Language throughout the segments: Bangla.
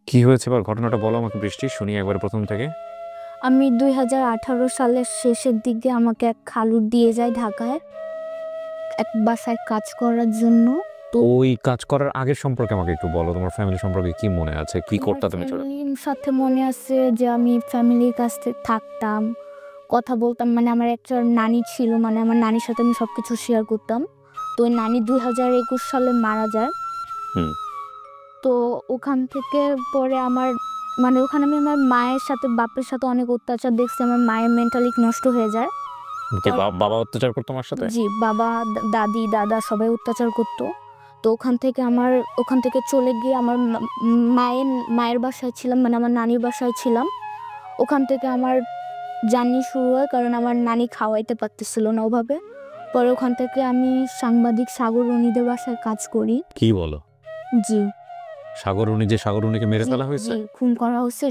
কি হয়েছে এবার ঘটনাটা বলো আমাকে বৃষ্টি, শুনি একবার প্রথম থেকে। আমি 2018 সালের শেষের দিকে আমাকে এক খালু দিয়ে যায় ঢাকায় এক বাসায় কাজ করার জন্য। তো ওই কাজ করার আগের সম্পর্কে আমাকে একটু বলো, তোমার ফ্যামিলি সম্পর্কে কি মনে আছে, কি করতে তুমি ছোট? ফ্যামিলির সাথে মনে আছে যে আমি ফ্যামিলির কাছে থাকতাম, কথা বলতাম। মানে আমার একটা নানি ছিল, মানে আমার নানির সাথে আমি সবকিছু শেয়ার করতাম। তো ওই নানি 2021 সালে মারা যায়। হুম। তো ওখান থেকে পরে আমার মানে ওখানে আমি আমার মায়ের সাথে বাপের সাথে অনেক অত্যাচার দেখছি। আমার মায়ের মেন্টালি নষ্ট হয়ে যায়। কি বাবা অত্যাচার করতো তোমার সাথে? জি, বাবা দাদি দাদা সবাই অত্যাচার করতো। তো ওখান থেকে চলে গিয়ে আমার মায়ের বাসায় ছিলাম, মানে আমার নানির বাসায় ছিলাম। ওখান থেকে আমার জার্নি শুরু হয়, কারণ আমার নানি খাওয়াইতে পারতেছিল না ওভাবে। পরে ওখান থেকে আমি সাংবাদিক সাগর রনিদের বাসায় কাজ করি। কি বলো? জি। সাগরুনিকে মেরে ফেলা হয়েছে? খুন করা হয়েছে।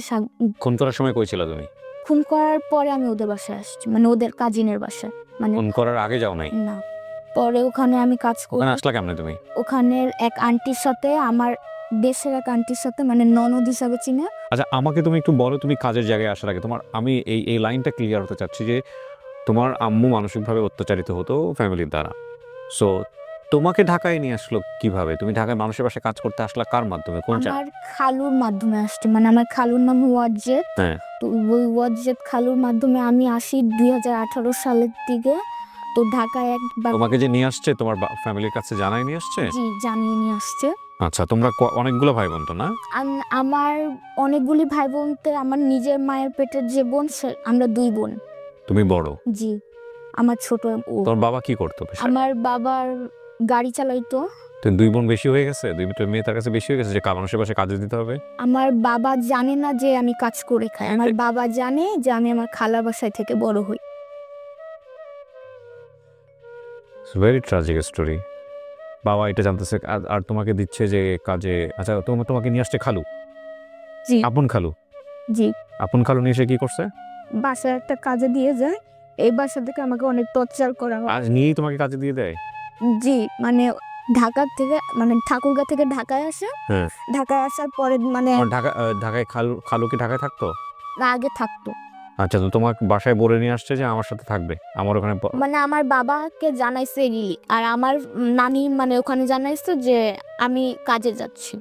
খুন করার সময় কই ছিল তুমি? খুন করার পরে আমি ওদের বাসায় আসছি, মানে ওদের কাজিনের বাসায়। মানে খুন করার আগে যাও নাই? না, পরে ওখানে আমি কাজ করি। ওখানে আসলা কেমনে তুমি? ওখানের এক আন্টির সাথে, আমার দেশের এক আন্টির সাথে, মানে ননদ হিসাবে চিনে। আচ্ছা আমাকে তুমি একটু বলো, তুমি কাজের জায়গায় আসার আগে তোমার, আমি এই লাইনটা ক্লিয়ার হতে চাচ্ছি যে তোমার আম্মু মানসিকভাবে অত্যাচারিত হতো ফ্যামিলির দ্বারা। সো তোমাকে ঢাকায় নিয়ে আসলো কিভাবে? তুমি ঢাকায় মানুষের বাসায় কাজ করতে আসলা কার মাধ্যমে, কোন আমার খালুর মাধ্যমে আসছে, মানে আমার খালুর নাম ওয়াজেদ। হ্যাঁ। তো ওই ওয়াজেদ খালুর মাধ্যমে আমি আসি 2018 সালের দিকে। তো ঢাকায় একবার তোমাকে যে নিয়ে আসছে তোমার ফ্যামিলির কাছে জানাই নিয়ে আসছে? জি, জানিয়ে নিয়ে আসছে। আচ্ছা, তোমরা অনেকগুলো ভাই বোন তো না? আমার অনেকগুলি ভাই বোনতে, আমার নিজের মায়ের পেটের যে বোন আমরা 2 বোন। তুমি বড়? জি, আমার ছোট ও। তোর বাবা কি করতো? আমার বাবার গাড়ি চালাইতো। তো 2 বোন বেশি হয়ে গেছে, 2 মেয়ে তার কাছে বেশি হয়ে গেছে যে মানুষের বাসায় কাজে দিতে হবে। আমার বাবা জানে না যে আমি কাজ করে খাই। আমার বাবা জানে যে আমি আমার খালার বাসায় থেকে বড় হই। Very tragic story. বাবা এটা জানতেছে আর তোমাকে দিচ্ছে যে কাজে। আচ্ছা তোমাকে নিয়ে আসছে খালু? জি। আপন খালু? জি। আপন খালু নিয়ে এসে কি করছে? বাসায় একটা কাজে দিয়ে যায়। এই বাসা থেকে আমাকে অনেক টর্চার করা হয়। আজ নিয়েই তোমাকে কাজে দিয়ে দেয়? জি, মানে ঢাকার থেকে, মানে ঠাকুরগাঁ থেকে ঢাকায় আসে। হ্যাঁ। ঢাকায় আসার পরে মানে ঢাকায় খালু কি ঢাকায় থাকতো? না, আগে থাকতো। আচ্ছা, তো তোমার বাসায় বলে নিয়ে আসছে যে আমার সাথে থাকবে, আমার ওখানে মানে আমার বাবাকে জানাইছে রিলি, আর আমার নানি মানে ওখানে জানাইছে যে আমি কাজে যাচ্ছি।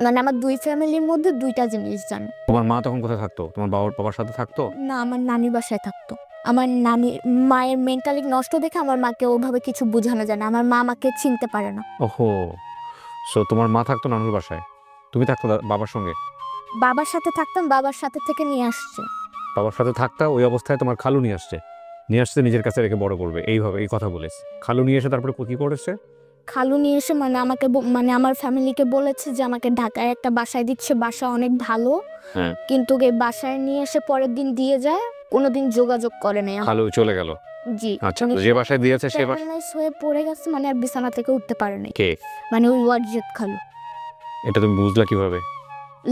মানে আমার 2 ফ্যামিলির মধ্যে 2টা জিনিস জানে। তোমার মা তখন কোথায় থাকতো? তোমার বাবার সাথে থাকতো? না, আমার নানির বাসায় থাকতো। আমার মায়ের মেন্টালি নষ্ট দেখে আমার মাকে ওভাবে কিছু বোঝানো যায় না। আমার মা আমাকে চিনতে পারে না। ওহো। সো তোমার মা থাকতো নানুর বাসায়, তুমি থাকতো বাবার সঙ্গে? বাবার সাথে থাকতাম, বাবার সাথে থেকে নিয়ে আসছে। বাবার সাথে থাকতা, ওই অবস্থায় তোমার খালু নিয়ে আসছে নিজের কাছে রেখে বড় করবে, এইভাবে এই কথা বলেছে। খালু নিয়ে এসে তারপরে কি করেছে? খালু নিয়ে এসে মানে আমাকে মানে আমার ফ্যামিলিকে বলেছে যে আমাকে ঢাকায় একটা বাসায় দিচ্ছে, বাসা অনেক ভালো। হ্যাঁ। কিন্তু এই বাসায় নিয়ে এসে পরের দিন দিয়ে যায়, কোনোদিন যোগাযোগ করে নাই। খালু চলে গেল? জি। আচ্ছা, যে বাসায় দিয়েছে সে প্যারালাইজ হয়ে পড়ে গেছে, মানে আর বিছানা থেকে উঠতে পারে নাই। কে? মানে ওই ওয়াজেদ খালু। এটা তুমি বুঝলা কিভাবে?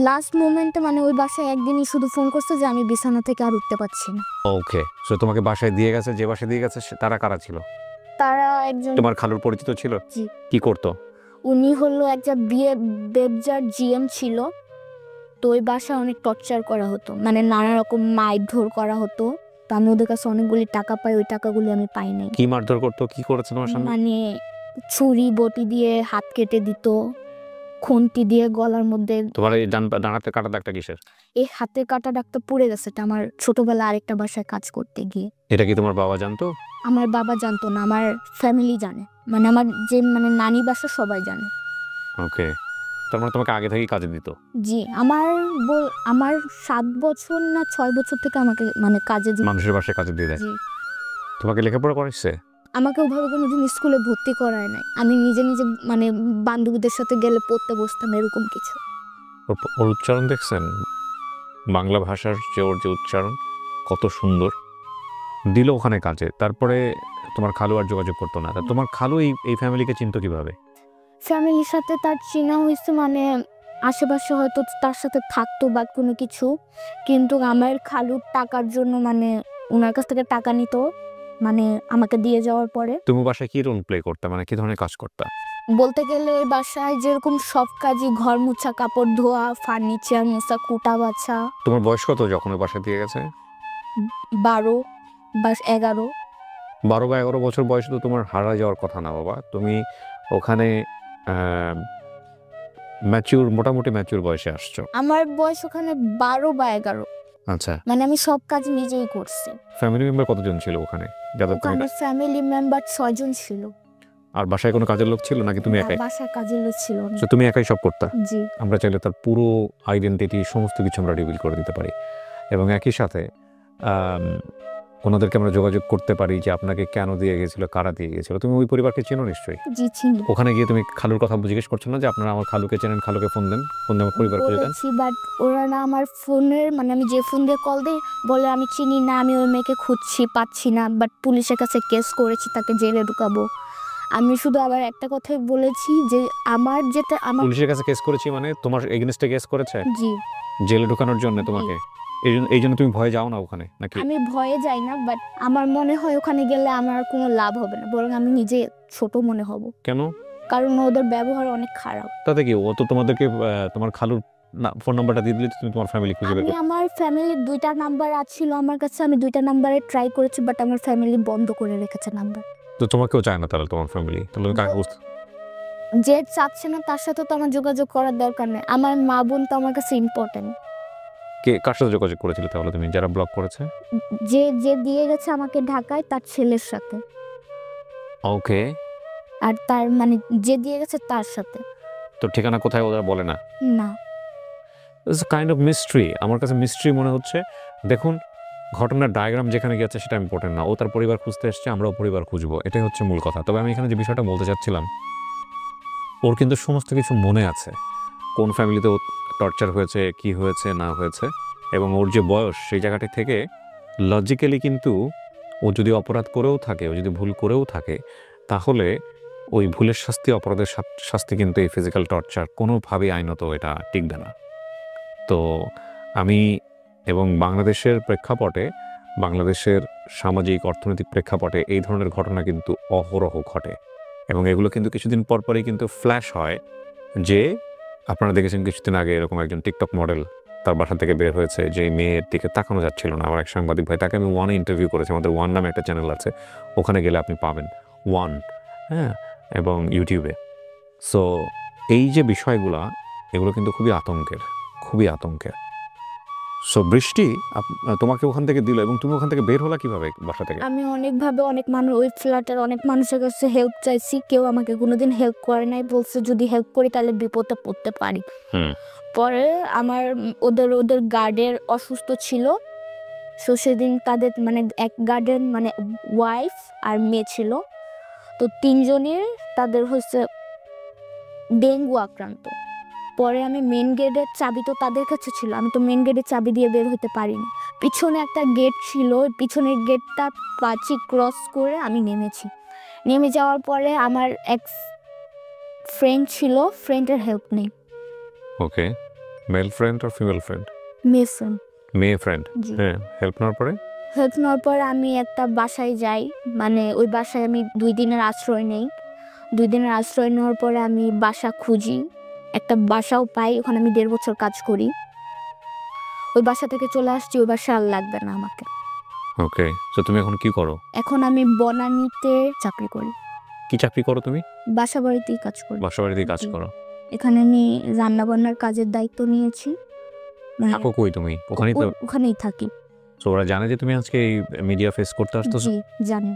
লাস্ট মোমেন্টে মানে ওই বাসায় একদিনই শুধু ফোন করছে যে আমি বিছানা থেকে আর উঠতে পারছি না। ওকে। সো তোমাকে বাসায় দিয়ে গেছে, যে বাসায় দিয়ে গেছে তারা কারা ছিল? তারা একজন তোমার খালুর পরিচিত ছিল? জি। কি করতো? উনি হলো একটা বেবজার জিএম ছিল। তো ওই বাসায় অনেক টর্চার করা হতো, মানে নানা রকম মারধর করা হতো। তো আমি ওদের কাছে অনেকগুলি টাকা পাই, ওই টাকাগুলি আমি পাই নাই। কি মারধর করতো, কি করেছে তোমার সামনে? মানে ছুরি বটি দিয়ে হাত কেটে দিত, খুন্তি দিয়ে গলার মধ্যে। তোমার এই ডানাতে কাটা দাগটা কিসের? এই হাতে কাটা দাগটা পুড়ে গেছে, এটা আমার ছোটবেলা আরেকটা বাসায় কাজ করতে গিয়ে। এটা কি তোমার বাবা জানতো? আমার বাবা জানতো না, আমার ফ্যামিলি জানে, মানে আমার যে মানে নানি বাসা সবাই জানে। ওকে। তার মানে তোমাকে আগে থেকেই কাজে দিত? জি, আমার 7 বছর না 6 বছর থেকে আমাকে মানে কাজে মানুষের বাসায় কাজে দিয়ে দেয়। জি। তোমাকে লেখাপড়া করাইছে? আমাকে ওভাবে কোনোদিন স্কুলে ভর্তি করায় নাই। আমি নিজে মানে বান্ধবীদের সাথে গেলে পড়তে বসতাম, এরকম কিছু। ওর উচ্চারণ দেখছেন? বাংলা ভাষার যে ওর যে উচ্চারণ কত সুন্দর। দিল ওখানে কাজে, তারপরে তোমার খালু আর যোগাযোগ করতো না। তোমার খালু এই ফ্যামিলিকে চিনতো কিভাবে? ফ্যামিলির সাথে তার চেনা হয়েছে, মানে আশেপাশে হয়তো তার সাথে থাকতো বা কোনো কিছু। কিন্তু আমার খালুর টাকার জন্য মানে ওনার কাছ থেকে টাকা নিত, মানে আমাকে দিয়ে যাওয়ার পরে। তুমি বাসায় কি রোল প্লে করতে, মানে কি ধরনের কাজ করতে? বলতে গেলে ওই বাসায় যেরকম সব কাজই, ঘর মোছা, কাপড় ধোয়া, ফার্নিচার মোছা, কুটা বাছা। তোমার বয়স কত যখন ওই বাসা দিয়ে গেছে? 12 বা 11। 12 বা 11 বছর বয়সে তো তোমার হারা যাওয়ার কথা না বাবা। তুমি ওখানে ম্যাচিউর, মোটামুটি ম্যাচিউর বয়সে আসছো। আমার বয়স ওখানে 12 বা 11। আচ্ছা, মানে আমি সব কাজ নিজেই করছি। ফ্যামিলি মেম্বার কতজন ছিল ওখানে যাদের তুমি? ওখানে ফ্যামিলি মেম্বার 6 জন ছিল। আর বাসায় কোনো কাজের লোক ছিল নাকি তুমি না, একাই? বাসায় কাজের লোক ছিল না। তো তুমি একাই সব করতা? জি। আমরা চাইলে তার পুরো আইডেন্টিটি, সমস্ত কিছু আমরা রিভিল করে দিতে পারি এবং একই সাথে ওনাদেরকে আমরা যোগাযোগ করতে পারি যে আপনাকে কেন দিয়ে গেছিল, কারা দিয়ে গেছিল। তুমি ওই পরিবারকে চেনো নিশ্চয়ই। জি চিনি। ওখানে গিয়ে তুমি খালুর কথা জিজ্ঞেস করছো না যে আপনারা আমার খালুকে চেনেন, খালুকে ফোন দেন, ফোন দিয়ে আমার পরিবার খুঁজে দেন? বলেছি, বাট ওরা না আমার ফোনের, মানে আমি যে ফোন দিয়ে কল দিই বলে আমি চিনি না, আমি ওই মেয়েকে খুঁজছি, পাচ্ছি না, বাট পুলিশের কাছে কেস করেছি, তাকে জেলে ঢুকাবো। আমি শুধু আবার একটা কথাই বলেছি যে আমার যেটা আমার। পুলিশের কাছে কেস করেছি মানে তোমার এগেইনস্টে কেস করেছে জি। জেলে ঢোকানোর জন্য তোমাকে? এই জন্য তুমি ভয় যাও না ওখানে নাকি? আমি ভয়ে যাই না, বাট আমার মনে হয় ওখানে গেলে আমার কোনো লাভ হবে না, বরং আমি নিজে ছোট মনে হব। কেন? কারণ ওদের ব্যবহার অনেক খারাপ। তাতে কি, ও তো তোমাদেরকে তোমার খালুর ফোন নাম্বারটা দিয়ে দিলে তুমি তোমার ফ্যামিলি খুঁজে বের আমি করতে। আমার ফ্যামিলির 2টা নাম্বার আছিল আমার কাছে, আমি 2টা নাম্বারে ট্রাই করেছি, বাট আমার ফ্যামিলি বন্ধ করে রেখেছে নাম্বার। তো তোমাকেও চায় না তাহলে তোমার ফ্যামিলি? তাহলে তুমি কাকে বুঝতে? যে চাচ্ছে না তার সাথে তো আমার যোগাযোগ করার দরকার নেই। আমার মা বোন তো আমার কাছে ইম্পর্টেন্ট। কে কার সাথে যোগাযোগ করেছিলে তাহলে তুমি, যারা ব্লক করেছে? যে যে দিয়ে গেছে আমাকে ঢাকায়, তার ছেলের সাথে। ওকে। আর তার মানে যে দিয়ে গেছে তার সাথে। তো ঠিকানা কোথায় ওরা বলে না? না। It's kind of mystery. আমার কাছে মিস্ট্রি মনে হচ্ছে। দেখুন, ঘটনার ডায়াগ্রাম যেখানে গেছে সেটা ইম্পর্টেন্ট না। ও তার পরিবার খুঁজতে এসছে, আমরাও পরিবার খুঁজবো, এটাই হচ্ছে মূল কথা। তবে আমি এখানে যে বিষয়টা বলতে চাচ্ছিলাম, ওর কিন্তু সমস্ত কিছু মনে আছে, কোন ফ্যামিলিতে ও টর্চার হয়েছে, কি হয়েছে না হয়েছে, এবং ওর যে বয়স সেই জায়গাটি থেকে লজিক্যালি কিন্তু ও যদি অপরাধ করেও থাকে, ও যদি ভুল করেও থাকে, তাহলে ওই ভুলের শাস্তি, অপরাধের শাস্তি কিন্তু এই ফিজিক্যাল টর্চার কোনোভাবেই আইনত এটা টিকবে না। তো আমি এবং বাংলাদেশের প্রেক্ষাপটে, বাংলাদেশের সামাজিক অর্থনৈতিক প্রেক্ষাপটে এই ধরনের ঘটনা কিন্তু অহরহ ঘটে এবং এগুলো কিন্তু কিছুদিন পরপরই কিন্তু ফ্ল্যাশ হয়। যে আপনারা দেখেছেন কিছুদিন আগে এরকম একজন টিকটক মডেল তার বাসা থেকে বের হয়েছে, যে মেয়ের দিকে তাকানো যাচ্ছিল না। আমার এক সাংবাদিক ভাই, তাকে আমি ওয়ানে ইন্টারভিউ করেছি, আমাদের ওয়ান নামে একটা চ্যানেল আছে, ওখানে গেলে আপনি পাবেন ওয়ান, হ্যাঁ, এবং ইউটিউবে। সো এই যে বিষয়গুলা, এগুলো কিন্তু খুবই আতঙ্কের, খুবই আতঙ্কের। সো বৃষ্টি তোমাকে ওখান থেকে দিল এবং তুমি ওখান থেকে বের হলা কিভাবে বাসা থেকে? আমি অনেকভাবে অনেক মানুষ, ওই ফ্ল্যাটের অনেক মানুষের কাছে হেল্প চাইছি, কেউ আমাকে কোনোদিন হেল্প করে নাই, বলছে যদি হেল্প করি তাহলে বিপদে পড়তে পারি। পরে আমার ওদের ওদের গার্ডের অসুস্থ ছিল, সো সেদিন তাদের মানে এক গার্ডের মানে ওয়াইফ আর মেয়ে ছিল, তো 3 জনের তাদের হচ্ছে ডেঙ্গু আক্রান্ত। পরে আমি মেন গেটের চাবি তো তাদের কাছে ছিল, আমি তো মেন গেটের চাবি দিয়ে বের হতে পারিনি। পিছনে একটা গেট ছিল, পিছনের গেটটা পাঁচি ক্রস করে আমি নেমেছি। নেমে যাওয়ার পরে আমার এক ফ্রেন্ড ছিল, ফ্রেন্ডের হেল্প নেই। ওকে, মেল ফ্রেন্ড আর ফিমেল ফ্রেন্ড? মেয়ে ফ্রেন্ড। মেয়ে ফ্রেন্ড, হ্যাঁ। হেল্প নেওয়ার পরে? হেল্প নেওয়ার পরে আমি একটা বাসায় যাই, মানে ওই বাসায় আমি 2 দিনের আশ্রয় নেই। 2 দিনের আশ্রয় নেওয়ার পরে আমি বাসা খুঁজি, একটা বাসাও পাই, ওখানে আমি 1.5 বছর কাজ করি। ওই বাসা থেকে চলে আসছি, ওই বাসা আর লাগবে না আমাকে। ওকে, তো তুমি এখন কি করো? এখন আমি বনানীতে চাকরি করি। কি চাকরি করো তুমি? বাসা বাড়িতেই কাজ করি। বাসা বাড়িতেই কাজ জি। করো? এখানে আমি রান্না বান্নার কাজের দায়িত্ব নিয়েছি। মানে থাকো কই তুমি? ওখানেই তো? ওখানেই থাকি। তো ওরা জানে যে তুমি আজকে এই মিডিয়া ফেস করতে আসতেছো? জি জানি।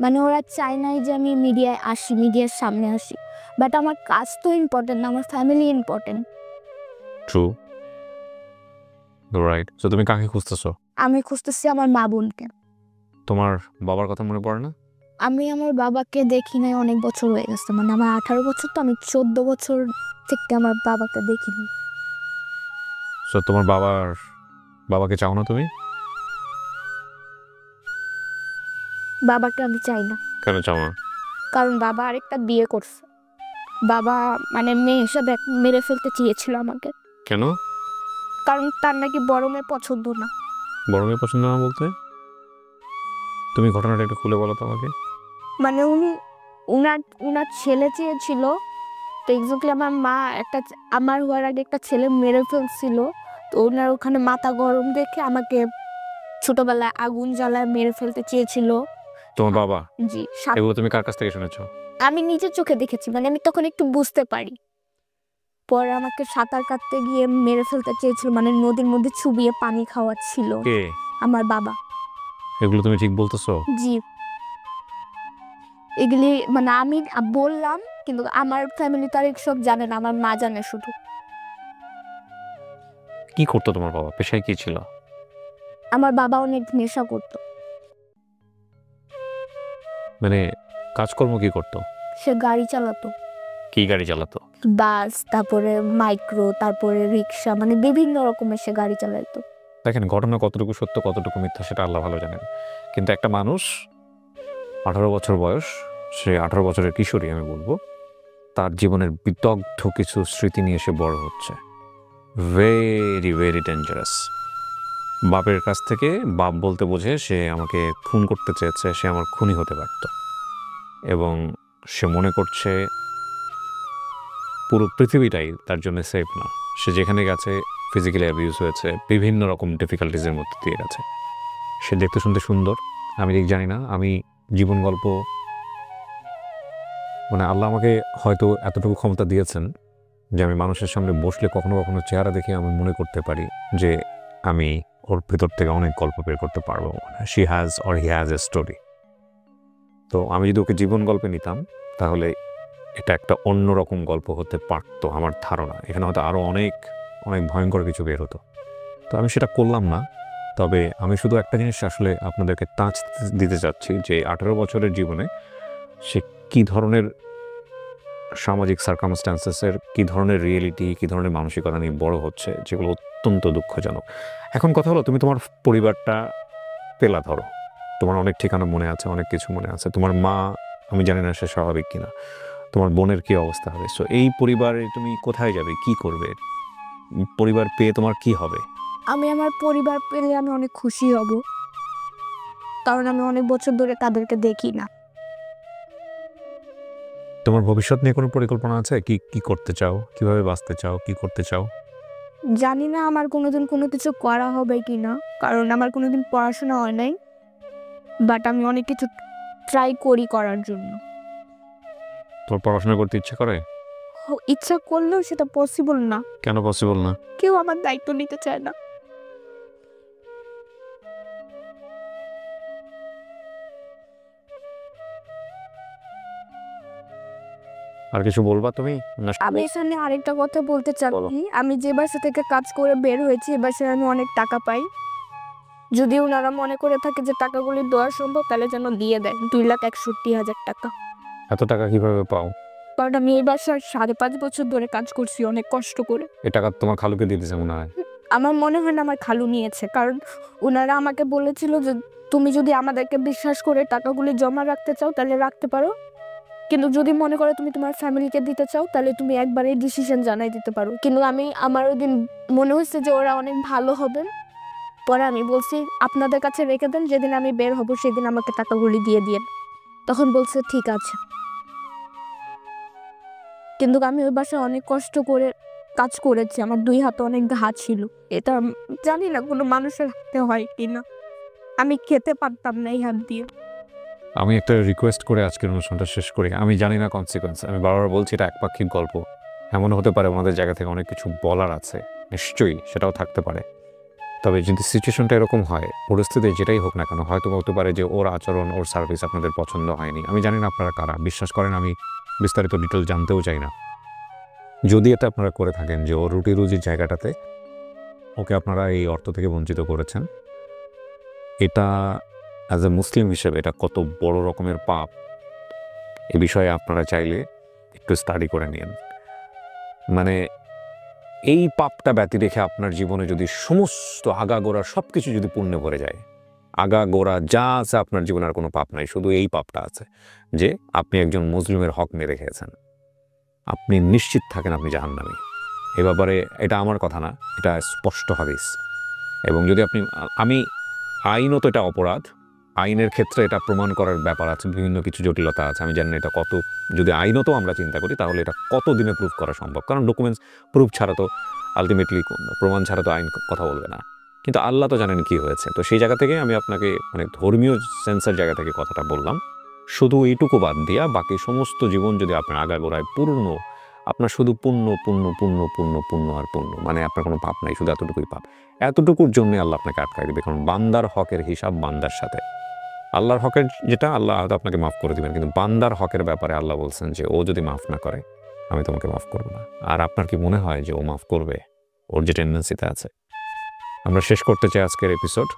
মানে ওরা চায় নাই যে আমি মিডিয়ায় আসি, মিডিয়ার সামনে আসি, বাট আমার কাজ তো ইম্পর্টেন্ট না, আমার ফ্যামিলি ইম্পর্টেন্ট। True, right. তো তুমি কাকে খুঁজতেছো? আমি খুঁজতেছি আমার মা বোনকে। তোমার বাবার কথা মনে পড়ে না? আমি আমার বাবাকে দেখি নাই অনেক বছর হয়ে গেছে, মানে আমার 18 বছর, তো আমি 14 বছর থেকে আমার বাবাকে দেখিনি। সো তোমার বাবাকে চাও না তুমি? বাবাকে আমি চাই না। কেন চাও না? কারণ বাবা আরেকটা বিয়ে করছে। বাবা মানে মেয়ে হিসাবে মেরে ফেলতে চেয়েছিল আমাকে। কেন? কারণ তার নাকি বড় মেয়ে পছন্দ না। বড় মেয়ে পছন্দ না বলতে? তুমি ঘটনাটা একটু খুলে বলো তো আমাকে। মানে উনি উনার উনার ছেলে চেয়েছিল, তো এক্স্যাক্টলি আমার মা আমার হওয়ার আগে একটা ছেলে মেরে ফেলছিল। তো ওনার ওখানে মাথা গরম দেখে আমাকে ছোটবেলায় আগুন জ্বালায় মেরে ফেলতে চেয়েছিল। তোমার বাবা? জি। এগুলো তুমি কার কাছ থেকে শুনেছো? আমি নিজের চোখে দেখেছি, মানে আমি তখন একটু বুঝতে পারি। পরে আমাকে সাঁতার কাটতে গিয়ে মেরে ফেলতে চেয়েছিল, মানে নদীর মধ্যে চুবিয়ে পানি খাওয়াচ্ছিল। কে? আমার বাবা। এগুলো তুমি ঠিক বলতেছো? জি। এগুলি মানে আমি বললাম, কিন্তু আমার ফ্যামিলি তো আর সব জানে না, আমার মা জানে শুধু। কি করতো তোমার বাবা? পেশায় কি ছিল? আমার বাবা অনেক নেশা করতো। মানে কাজকর্ম কি করতো? সে গাড়ি চালাতো, কি গাড়ি চালাতো? বাস, তারপরে মাইক্রো, তারপরে রিক্সা, মানে বিভিন্ন রকমের সে গাড়ি চালাতো। দেখেন, ঘটনা কতটুকু সত্য কতটুকু মিথ্যা সেটা আল্লাহ ভালো জানেন, কিন্তু একটা মানুষ 18 বছর বয়স, সে 18 বছরের কিশোরী আমি বলবো, তার জীবনের বিদগ্ধ কিছু স্মৃতি নিয়ে সে বড় হচ্ছে। Very very dangerous. বাপের কাছ থেকে বাপ বলতে বোঝে সে আমাকে খুন করতে চেয়েছে, সে আমার খুনি হতে পারত, এবং সে মনে করছে পুরো পৃথিবীটাই তার জন্য সেফ না। সে যেখানে গেছে ফিজিক্যালি অ্যাবিউজ হয়েছে, বিভিন্ন রকম ডিফিকাল্টিজের মধ্যে দিয়ে গেছে। সে দেখতে শুনতে সুন্দর, আমি ঠিক জানি না। আমি জীবন গল্প, মানে আল্লাহ আমাকে হয়তো এতটুকু ক্ষমতা দিয়েছেন যে আমি মানুষের সামনে বসলে কখনো কখনো চেহারা দেখে আমি মনে করতে পারি যে আমি ওর ভিতর থেকে অনেক গল্প বের করতে পারবো। She has or he has a story. তো আমি যদি ওকে জীবন গল্পে নিতাম তাহলে এটা একটা অন্যরকম গল্প হতে পারতো আমার ধারণা। এখানে হয়তো আরও অনেক অনেক ভয়ঙ্কর কিছু বের হতো। তো আমি সেটা করলাম না। তবে আমি শুধু একটা জিনিস আসলে আপনাদেরকে টাচ দিতে চাচ্ছি যে 18 বছরের জীবনে সে কী ধরনের সামাজিক সার্কামস্ট্যান্সেসের, কী ধরনের রিয়েলিটি, কী ধরনের মানসিকতা নিয়ে বড় হচ্ছে, যেগুলো অত্যন্ত দুঃখজনক। এখন কথা হলো, তুমি তোমার পরিবারটা পেলা ধরো, তোমার অনেক ঠিকানা মনে আছে, অনেক কিছু মনে আছে। তোমার মা, আমি জানি না সে স্বাভাবিক কিনা। তোমার বোনের কী অবস্থা হবে? সো এই পরিবারে তুমি কোথায় যাবে, কি করবে? পরিবার পেয়ে তোমার কি হবে? আমি আমার পরিবার পেলে আমি অনেক খুশি হব, কারণ আমি অনেক বছর ধরে তাদেরকে দেখি না। তোমার ভবিষ্যৎ নিয়ে কোনো পরিকল্পনা আছে? কি কি করতে চাও, কিভাবে বাঁচতে চাও, কি করতে চাও? জানি না আমার কোনোদিন কোনো কিছু করা হবে কি না, কারণ আমার কোনোদিন পড়াশোনা হয় নাই, বাট আমি অনেক কিছু ট্রাই করি করার জন্য। তোমার পড়াশোনা করতে ইচ্ছে করে? ইচ্ছা করলেও সেটা পসিবল না। কেন পসিবল না? কেউ আমার দায়িত্ব নিতে চায় না। আর কিছু বলবা তুমি? না আমি এখানে আরেকটা কথা বলতে বলো। চাচ্ছি, আমি যে বাসা থেকে কাজ করে বের হয়েছি এ বাসায় আমি অনেক টাকা পাই। যদি ওনারা মনে করে থাকে যে টাকাগুলি দেওয়া সম্ভব, তাহলে যেন দিয়ে দেয় 2,61,000 টাকা। এত টাকা কিভাবে পাও? কারণ আমি এই বাসায় 5.5 বছর ধরে কাজ করছি অনেক কষ্ট করে। এই টাকা তোমার খালুকে দিয়ে দিছে মনে হয়। আমার মনে হয় না আমার খালু নিয়েছে, কারণ ওনারা আমাকে বলেছিল যে তুমি যদি আমাদেরকে বিশ্বাস করে টাকাগুলি জমা রাখতে চাও তাহলে রাখতে পারো, কিন্তু যদি মনে করো তুমি তোমার ফ্যামিলিকে দিতে চাও তাহলে তুমি একবারে ডিসিশন জানাই দিতে পারো। কিন্তু আমার ওই দিন মনে হচ্ছে যে ওরা অনেক ভালো হবেন, পরে আমি বলছি আপনাদের কাছে রেখে দেন, যেদিন আমি বের হব সেদিন আমাকে টাকাগুলি দিয়ে দিন। তখন বলছে ঠিক আছে। কিন্তু আমি ওই বাসায় অনেক কষ্ট করে কাজ করেছি, আমার 2 হাতে অনেক ঘা ছিল। এটা জানি না কোনো মানুষের হাতে হয় কিনা, আমি খেতে পারতাম না এই হাত দিয়ে। আমি একটা রিকোয়েস্ট করে আজকের অনুষ্ঠানটা শেষ করি। আমি জানি না কনসিকোয়েন্স, আমি বারবার বলছি এটা একপাক্ষিক গল্প। এমন হতে পারে ওনাদের জায়গা থেকে অনেক কিছু বলার আছে, নিশ্চয়ই সেটাও থাকতে পারে। তবে যদি সিচুয়েশনটা এরকম হয়, পরিস্থিতি যেটাই হোক না কেন, হয়তো হতে পারে যে ওর আচরণ, ওর সার্ভিস আপনাদের পছন্দ হয়নি। আমি জানি না আপনারা কারা, বিশ্বাস করেন আমি বিস্তারিত ডিটেল জানতেও চাই না। যদি এটা আপনারা করে থাকেন যে ওর রুটি রুজির জায়গাটাতে ওকে আপনারা এই অর্থ থেকে বঞ্চিত করেছেন, এটা অ্যাজ এ মুসলিম হিসেবে এটা কত বড় রকমের পাপ, এ বিষয়ে আপনারা চাইলে একটু স্টাডি করে নিন। মানে এই পাপটা ব্যতি রেখে আপনার জীবনে যদি সমস্ত আগাগোড়া সব কিছু যদি পুণ্যে ভরে যায়, আগাগোড়া যা আছে আপনার জীবনে আর কোনো পাপ নাই, শুধু এই পাপটা আছে যে আপনি একজন মুসলিমের হক মেরে খেয়েছেন। আপনি নিশ্চিত থাকেন আপনি জাহান্নামী। এ ব্যাপারে এটা আমার কথা না, এটা স্পষ্ট হাদিস। এবং যদি আমি আইনত এটা অপরাধ, আইনের ক্ষেত্রে এটা প্রমাণ করার ব্যাপার আছে, বিভিন্ন কিছু জটিলতা আছে। আমি জানি না এটা কত, যদি আইনত আমরা চিন্তা করি তাহলে এটা কত দিনে প্রুফ করা সম্ভব, কারণ ডকুমেন্টস প্রুফ ছাড়া তো আলটিমেটলি, প্রমাণ ছাড়া তো আইন কথা বলবে না। কিন্তু আল্লাহ তো জানেন কি হয়েছে। তো সেই জায়গা থেকে আমি আপনাকে মানে ধর্মীয় সেন্সের জায়গা থেকে কথাটা বললাম। শুধু এইটুকু বাদ দিয়া বাকি সমস্ত জীবন যদি আপনার আগাগোড়ায় পূর্ণ, আপনার শুধু পুণ্য পুণ্য পুণ্য পুণ্য পুণ্য আর পুণ্য, মানে আপনার কোনো পাপ নাই, শুধু এতটুকুই পাপ। এতটুকুর জন্য আল্লাহ আপনাকে আটকাই দিবে, কারণ বান্দার হকের হিসাব বান্দার সাথে। আল্লাহর হকের যেটা আল্লাহ হয়তো আপনাকে মাফ করে দিবেন, কিন্তু বান্দার হকের ব্যাপারে আল্লাহ বলছেন যে ও যদি মাফ না করে আমি তোমাকে মাফ করবো না। আর আপনার কি মনে হয় যে ও মাফ করবে? ওর যে টেন্ডেন্সিতে আছে। আমরা শেষ করতে চাই আজকের এপিসোড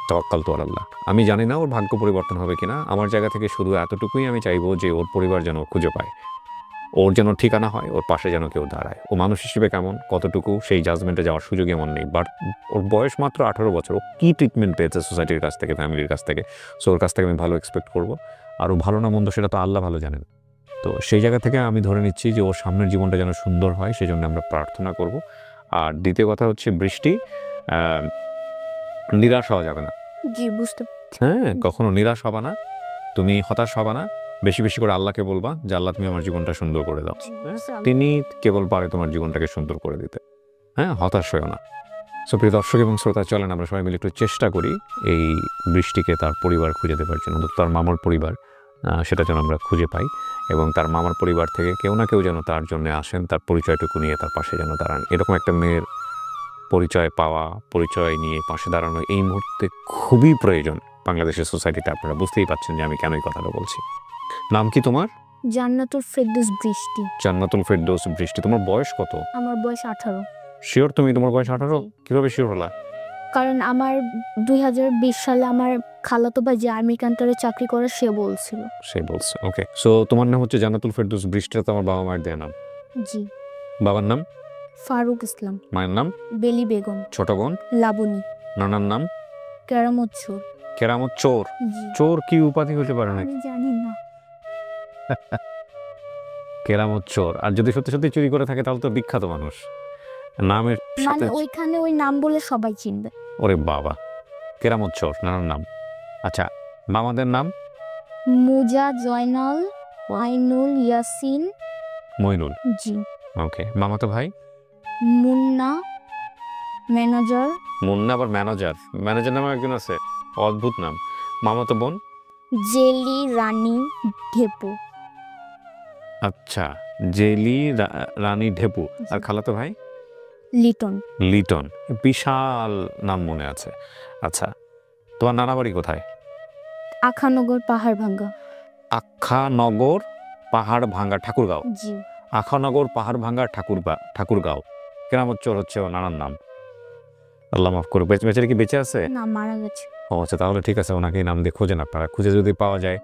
তাওয়াক্কাল তু আলাল্লাহ। আমি জানি না ওর ভাগ্য পরিবর্তন হবে কিনা, আমার জায়গা থেকে শুধু এতটুকুই আমি চাইবো যে ওর পরিবার যেন খুঁজে পায়, ওর যেন ঠিকানা হয়, ওর পাশে যেন কেউ দাঁড়ায়। ও মানুষ হিসেবে কেমন, কতটুকু, সেই জাজমেন্টে যাওয়ার সুযোগ এমন নেই। বাট ওর বয়স মাত্র 18 বছর, ও কী ট্রিটমেন্ট পেয়েছে সোসাইটির কাছ থেকে, ফ্যামিলির কাছ থেকে, সো ওর কাছ থেকে আমি ভালো এক্সপেক্ট করবো। আর ও ভালো না মন্দ সেটা তো আল্লাহ ভালো জানেন। তো সেই জায়গা থেকে আমি ধরে নিচ্ছি যে ওর সামনের জীবনটা যেন সুন্দর হয়, সেই জন্য আমরা প্রার্থনা করব। আর দ্বিতীয় কথা হচ্ছে বৃষ্টি, নিরাশ হওয়া যাবে না। জি, বুঝতে হ্যাঁ, কখনো নিরাশ হবা না, তুমি হতাশ হবা না। বেশি বেশি করে আল্লাহকে বলবা যে আল্লাহ তুমি আমার জীবনটা সুন্দর করে দাও। তিনি কেবল পারে তোমার জীবনটাকে সুন্দর করে দিতে। হ্যাঁ, হতাশ হয়েও না। সো প্রিয় দর্শক এবং শ্রোতা, চলেন আমরা সবাই মিলে একটু চেষ্টা করি এই বৃষ্টিকে তার পরিবার খুঁজে দেওয়ার জন্য, তার মামার পরিবার সেটা যেন আমরা খুঁজে পাই, এবং তার মামার পরিবার থেকে কেউ না কেউ যেন তার জন্য আসেন, তার পরিচয়টুকু নিয়ে তার পাশে যেন দাঁড়ান। এরকম একটা মেয়ের পরিচয় পাওয়া, পরিচয় নিয়ে পাশে দাঁড়ানো এই মুহূর্তে খুবই প্রয়োজন বাংলাদেশের সোসাইটিতে। আপনারা বুঝতেই পাচ্ছেন যে আমি কেন এই কথাটা বলছি। নাম কি তোমার? জান্নাতুল ফেরদৌস বৃষ্টি। জান্নাতুল ফেরদৌস বৃষ্টি। তোমার বয়স কত? আমার বয়স 18। শিওর তুমি তোমার বয়স 18? কিভাবে শিওর হলা? কারণ আমার 2020 সালে আমার খালাতো ভাই যে আর্মি ক্যান্টারে চাকরি করে সে বলছিল। সে বলছে। ওকে, সো তোমার নাম হচ্ছে জান্নাতুল ফেরদৌস বৃষ্টি, তো আমার বাবা মায়ের দেয়া নাম। জি। বাবার নাম? ফারুক ইসলাম। মায়ের নাম? বেলি বেগম। ছোট বোন? লাবণী। নানার নাম? কেরামত চোর। কেরামত চোর। জি। চোর কি উপাধি হতে পারে নাকি? আমি জানি না। কেরামত চোর, আর যদি সত্যি সত্যি চুরি করে থাকে তাহলে তো বিখ্যাত মানুষ। নামের সাথে মানে ওইখানে ওই নাম বলে সবাই চিনবে। ওরে বাবা, কেরামত চোর, নানার নাম। আচ্ছা, মামাদের নাম? মুজা, জয়নাল, ওয়াইনুল, ইয়াসিন, মইনুল। জি। ওকে, মামাতো ভাই? মুন্না, ম্যানেজার। মুন্না আবার ম্যানেজার? ম্যানেজার নামে একজন আছে, অদ্ভুত নাম। মামাতো বোন? জেলি রানী ঢেপু। আচ্ছা, জেলি রানী ঢেপু। আর খালাতো ভাই? লিটন। লিটন। বিশাল নাম মনে আছে। আচ্ছা, তোমার নানা বাড়ি কোথায়? আখানগর পাহাড় ভাঙ্গা। আখানগর পাহাড় ভাঙ্গা, ঠাকুরগাঁও। জি। আখানগর পাহাড় ভাঙ্গা, ঠাকুরগাঁও। কেরামত চোর হচ্ছে ও নানার নাম। আল্লাহ মাফ করুক। বেচারা কি বেঁচে আছে? না, মারা গেছে। ও আচ্ছা, তাহলে ঠিক আছে, ওনাকে নাম দিয়ে খোঁজেন আপনারা, খুঁজে যদি পাওয়া যায়।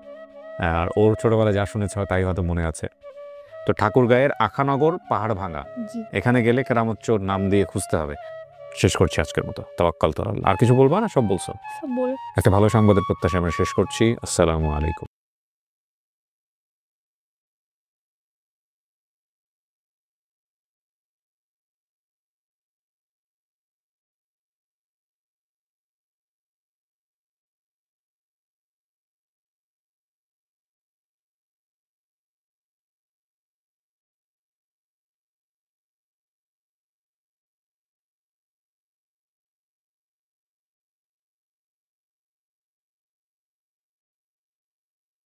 আর ওর ছোটবেলায় যা শুনেছ তাই হয়তো মনে আছে। তো ঠাকুরগাঁয়ের আখানগর পাহাড় ভাঙ্গা, জি। এখানে গেলে কেরামত চোর নাম দিয়ে খুঁজতে হবে। শেষ করছি আজকের মতো। তাওয়াক্কাল তু আলাল্লাহ। আর কিছু বলবা না? সব বলছো। সব বল। একটা ভালো সংবাদের প্রত্যাশা আমরা শেষ করছি। আসসালামু আলাইকুম।